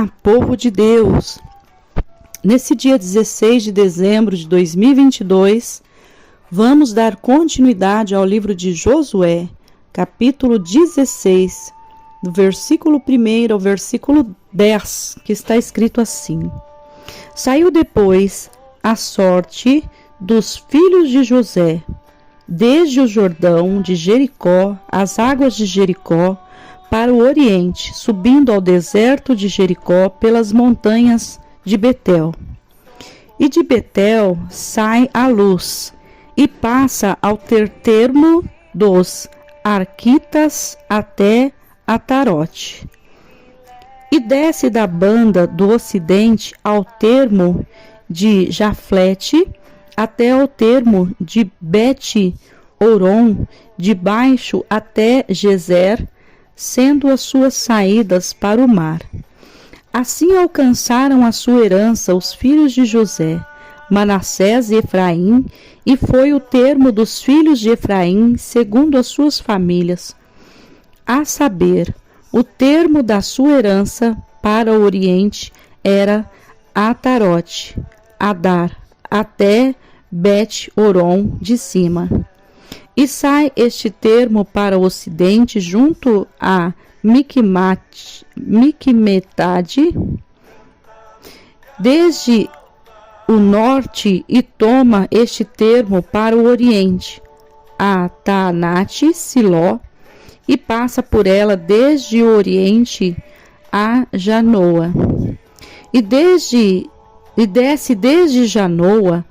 Olá, povo de Deus! Nesse dia 16 de dezembro de 2022, vamos dar continuidade ao livro de Josué, capítulo 16, do versículo 1 ao versículo 10, que está escrito assim: Saiu depois a sorte dos filhos de José, desde o Jordão de Jericó, as águas de Jericó, para o oriente, subindo ao deserto de Jericó pelas montanhas de Betel. E de Betel sai a luz e passa ao termo dos Arquitas até Atarote. E desce da banda do ocidente ao termo de Jaflete até ao termo de Bet-Oron, de baixo até Gezer, sendo as suas saídas para o mar. Assim alcançaram a sua herança os filhos de José, Manassés e Efraim, e foi o termo dos filhos de Efraim, segundo as suas famílias, a saber, o termo da sua herança para o oriente era Atarote, Adar, até Bet-Oron de cima. E sai este termo para o ocidente, junto a Miqumetade, desde o norte, e toma este termo para o oriente, a Taanate Siló, e passa por ela desde o oriente a Janoa. E desce desde Janoa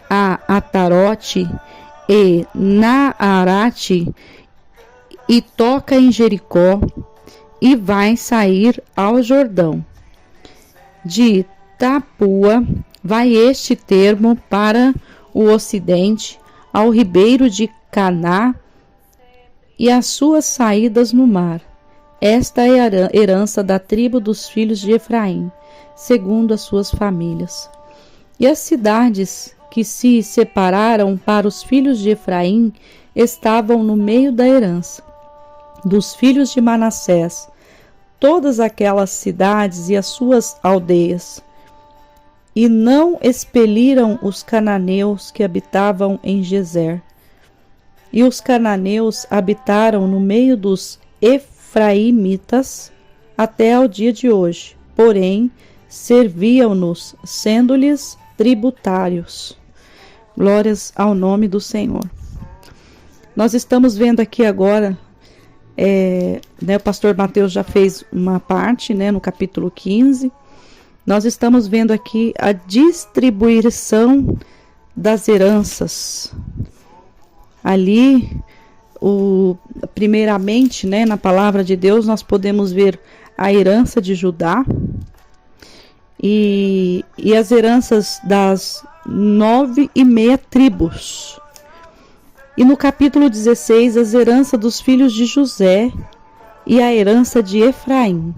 a Atarote e Naarate, e toca em Jericó, e vai sair ao Jordão. De Tapua vai este termo para o ocidente, ao ribeiro de Caná, e as suas saídas no mar. Esta é a herança da tribo dos filhos de Efraim, segundo as suas famílias. E as cidades que se separaram para os filhos de Efraim estavam no meio da herança dos filhos de Manassés, todas aquelas cidades e as suas aldeias. E não expeliram os cananeus que habitavam em Gezer. E os cananeus habitaram no meio dos efraimitas até ao dia de hoje, porém serviam-nos, sendo-lhes tributários. Glórias ao nome do Senhor. Nós estamos vendo aqui agora, o pastor Mateus já fez uma parte, no capítulo 15. Nós estamos vendo aqui a distribuição das heranças. Ali, primeiramente, na palavra de Deus, nós podemos ver a herança de Judá, e as heranças das 9,5 tribos. E no capítulo 16, as heranças dos filhos de José e a herança de Efraim.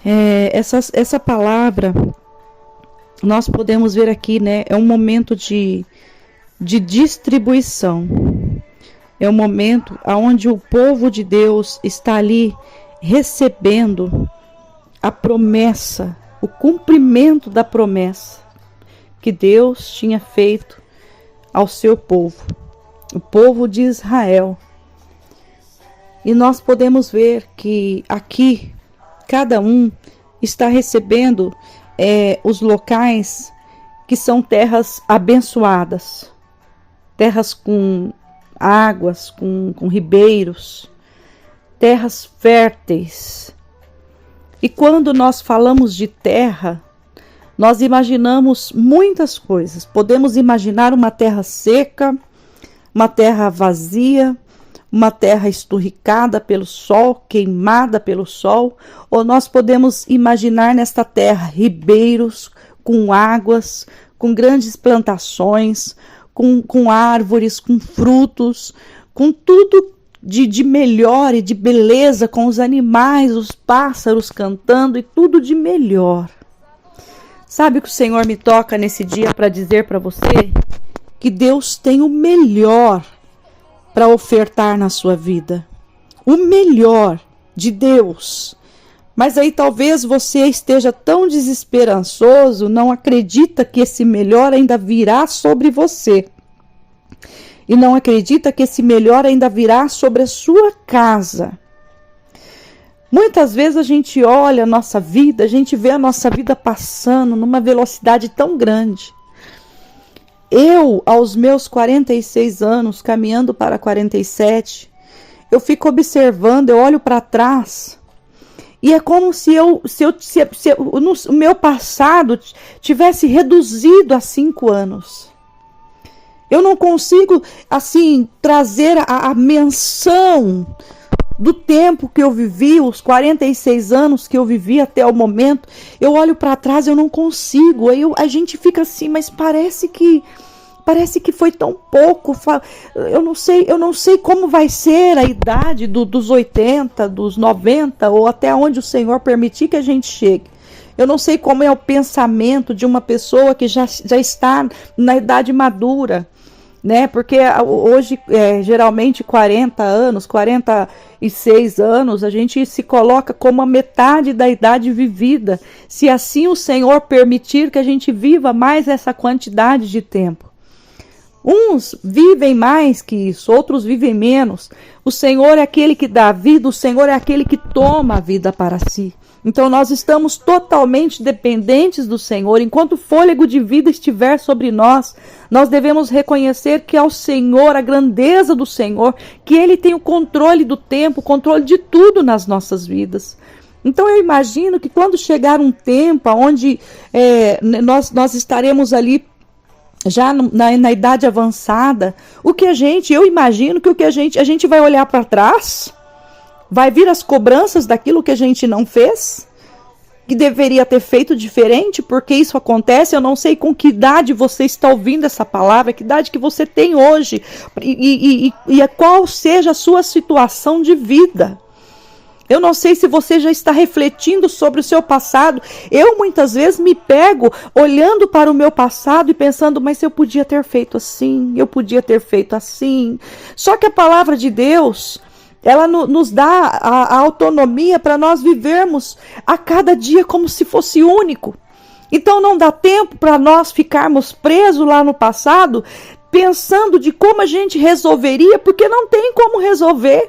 Essa palavra, nós podemos ver aqui, é um momento de distribuição. É um momento onde o povo de Deus está ali recebendo a promessa, o cumprimento da promessa que Deus tinha feito ao seu povo, o povo de Israel. E nós podemos ver que aqui cada um está recebendo os locais que são terras abençoadas, terras com águas, com ribeiros, terras férteis. E quando nós falamos de terra, nós imaginamos muitas coisas. Podemos imaginar uma terra seca, uma terra vazia, uma terra esturricada pelo sol, queimada pelo sol, ou nós podemos imaginar nesta terra ribeiros com águas, com grandes plantações, com árvores, com frutos, com tudo de melhor e de beleza, com os animais, os pássaros cantando e tudo de melhor. Sabe o que o Senhor me toca nesse dia para dizer para você? Que Deus tem o melhor para ofertar na sua vida. O melhor de Deus. Mas aí talvez você esteja tão desesperançoso, não acredita que esse melhor ainda virá sobre você. E não acredita que esse melhor ainda virá sobre a sua casa. Muitas vezes a gente olha a nossa vida, a gente vê a nossa vida passando numa velocidade tão grande. Eu, aos meus 46 anos, caminhando para 47, eu fico observando, eu olho para trás, e é como se o meu passado tivesse reduzido a 5 anos. Eu não consigo, assim, trazer a menção do tempo que eu vivi, os 46 anos que eu vivi até o momento. Eu olho para trás, eu não consigo. Aí a gente fica assim, mas parece que foi tão pouco. Eu não sei como vai ser a idade dos 80, dos 90, ou até onde o Senhor permitir que a gente chegue. Eu não sei como é o pensamento de uma pessoa que já está na idade madura, né? Porque hoje, geralmente 40 anos, 46 anos, a gente se coloca como a metade da idade vivida, se assim o Senhor permitir que a gente viva mais essa quantidade de tempo. Uns vivem mais que isso, outros vivem menos. O Senhor é aquele que dá a vida, o Senhor é aquele que toma a vida para si. Então nós estamos totalmente dependentes do Senhor. Enquanto o fôlego de vida estiver sobre nós, nós devemos reconhecer que é o Senhor, a grandeza do Senhor, que Ele tem o controle do tempo, o controle de tudo nas nossas vidas. Então eu imagino que quando chegar um tempo onde nós estaremos ali já na idade avançada, eu imagino que a gente vai olhar para trás, vai vir as cobranças daquilo que a gente não fez, que deveria ter feito diferente, porque isso acontece. Eu não sei com que idade você está ouvindo essa palavra, que idade que você tem hoje, e qual seja a sua situação de vida. Eu não sei se você já está refletindo sobre o seu passado. Eu muitas vezes me pego olhando para o meu passado e pensando, mas eu podia ter feito assim, eu podia ter feito assim. Só que a palavra de Deus, ela nos dá a autonomia para nós vivermos a cada dia como se fosse único. Então não dá tempo para nós ficarmos presos lá no passado, pensando de como a gente resolveria, porque não tem como resolver.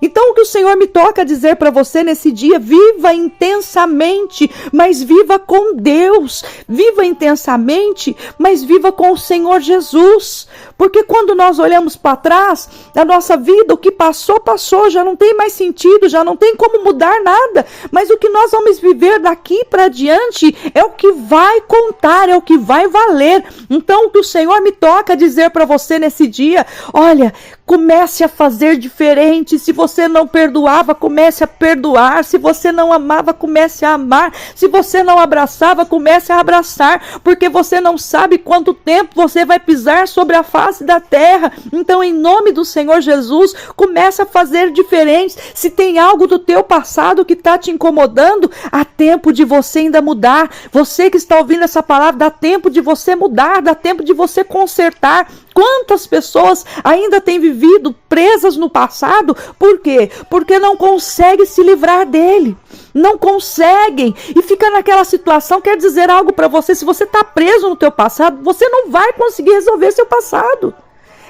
Então o que o Senhor me toca dizer para você nesse dia: viva intensamente, mas viva com Deus. Viva intensamente, mas viva com o Senhor Jesus. Porque quando nós olhamos para trás, a nossa vida, o que passou, passou, já não tem mais sentido, já não tem como mudar nada. Mas o que nós vamos viver daqui para diante é o que vai contar, é o que vai valer. Então o que o Senhor me toca dizer para você nesse dia: olha, comece a fazer diferente. Se você não perdoava, comece a perdoar. Se você não amava, comece a amar. Se você não abraçava, comece a abraçar. Porque você não sabe quanto tempo você vai pisar sobre a face da terra. Então, em nome do Senhor Jesus, comece a fazer diferente. Se tem algo do teu passado que está te incomodando, há tempo de você ainda mudar. Você que está ouvindo essa palavra, dá tempo de você mudar, dá tempo de você consertar. Quantas pessoas ainda têm vivido presas no passado? Por quê? Porque não conseguem se livrar dele. Não conseguem. E fica naquela situação. Quer dizer algo para você: se você está preso no teu passado, você não vai conseguir resolver seu passado.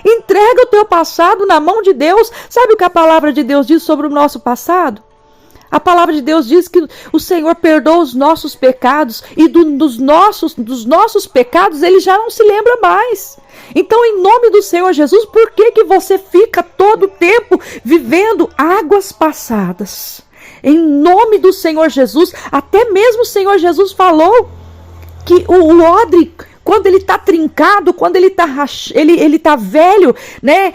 Entrega o teu passado na mão de Deus. Sabe o que a palavra de Deus diz sobre o nosso passado? A palavra de Deus diz que o Senhor perdoa os nossos pecados, e dos nossos pecados Ele já não se lembra mais. Então, em nome do Senhor Jesus, por que você fica todo o tempo vivendo águas passadas? Em nome do Senhor Jesus, até mesmo o Senhor Jesus falou que o odre, quando ele está trincado, quando ele está velho, né?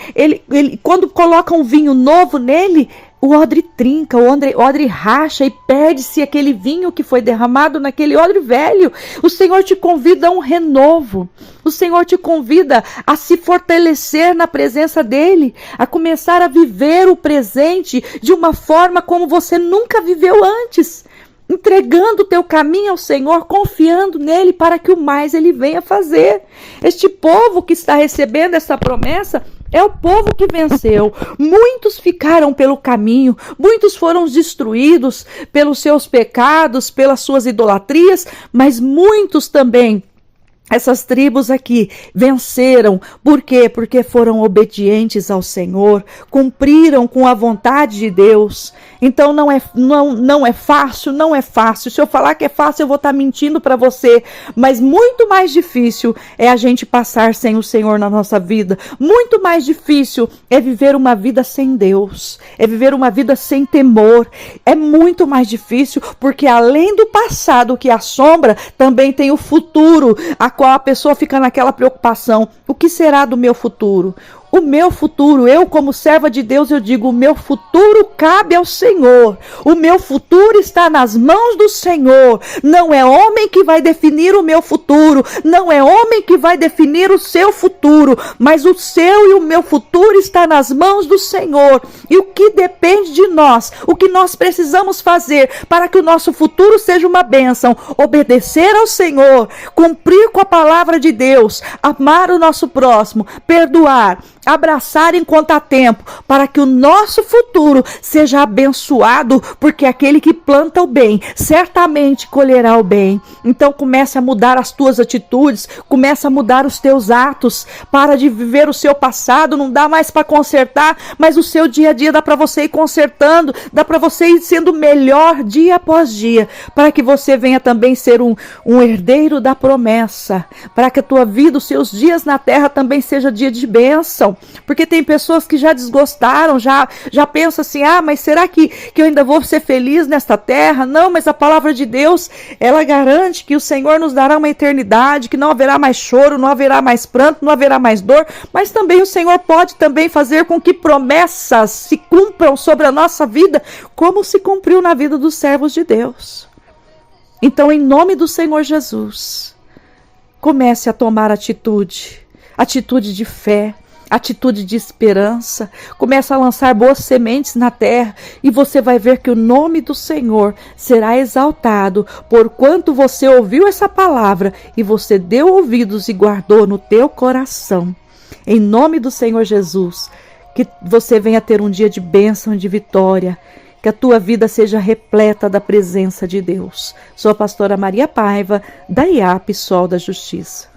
Quando coloca um vinho novo nele, o odre trinca, o odre racha e perde-se aquele vinho que foi derramado naquele odre velho. O Senhor te convida a um renovo. O Senhor te convida a se fortalecer na presença dEle, a começar a viver o presente de uma forma como você nunca viveu antes. Entrega entregando o teu caminho ao Senhor, confiando nele para que o mais ele venha fazer. Este povo que está recebendo essa promessa é o povo que venceu. Muitos ficaram pelo caminho, muitos foram destruídos pelos seus pecados, pelas suas idolatrias, mas muitos também, essas tribos aqui, venceram. Por quê? Porque foram obedientes ao Senhor, cumpriram com a vontade de Deus. Então não é fácil, não é fácil. Se eu falar que é fácil, eu vou estar mentindo para você. Mas muito mais difícil é a gente passar sem o Senhor na nossa vida. Muito mais difícil é viver uma vida sem Deus. É viver uma vida sem temor. É muito mais difícil porque além do passado que assombra, também tem o futuro, a qual a pessoa fica naquela preocupação: o que será do meu futuro? O meu futuro, eu como serva de Deus, eu digo, o meu futuro cabe ao Senhor. O meu futuro está nas mãos do Senhor. Não é homem que vai definir o meu futuro. Não é homem que vai definir o seu futuro. Mas o seu e o meu futuro está nas mãos do Senhor. E o que depende de nós, o que nós precisamos fazer para que o nosso futuro seja uma bênção: obedecer ao Senhor, cumprir com a palavra de Deus, amar o nosso próximo, perdoar, abraçar enquanto há tempo, para que o nosso futuro seja abençoado, porque aquele que planta o bem certamente colherá o bem. Então comece a mudar as tuas atitudes, comece a mudar os teus atos, para de viver o seu passado. Não dá mais para consertar, mas o seu dia a dia dá para você ir consertando, dá para você ir sendo melhor dia após dia, para que você venha também ser um herdeiro da promessa, para que a tua vida, os seus dias na terra também seja dia de bênção. Porque tem pessoas que já desgostaram, já pensam assim: mas será que eu ainda vou ser feliz nesta terra? Não, mas a palavra de Deus, ela garante que o Senhor nos dará uma eternidade, que não haverá mais choro, não haverá mais pranto, não haverá mais dor, mas também o Senhor pode também fazer com que promessas se cumpram sobre a nossa vida, como se cumpriu na vida dos servos de Deus. Então, em nome do Senhor Jesus, comece a tomar atitude de fé, atitude de esperança. Começa a lançar boas sementes na terra e você vai ver que o nome do Senhor será exaltado, porquanto você ouviu essa palavra e você deu ouvidos e guardou no teu coração. Em nome do Senhor Jesus, que você venha ter um dia de bênção e de vitória, que a tua vida seja repleta da presença de Deus. Sou a pastora Maria Paiva, da IAP Sol da Justiça.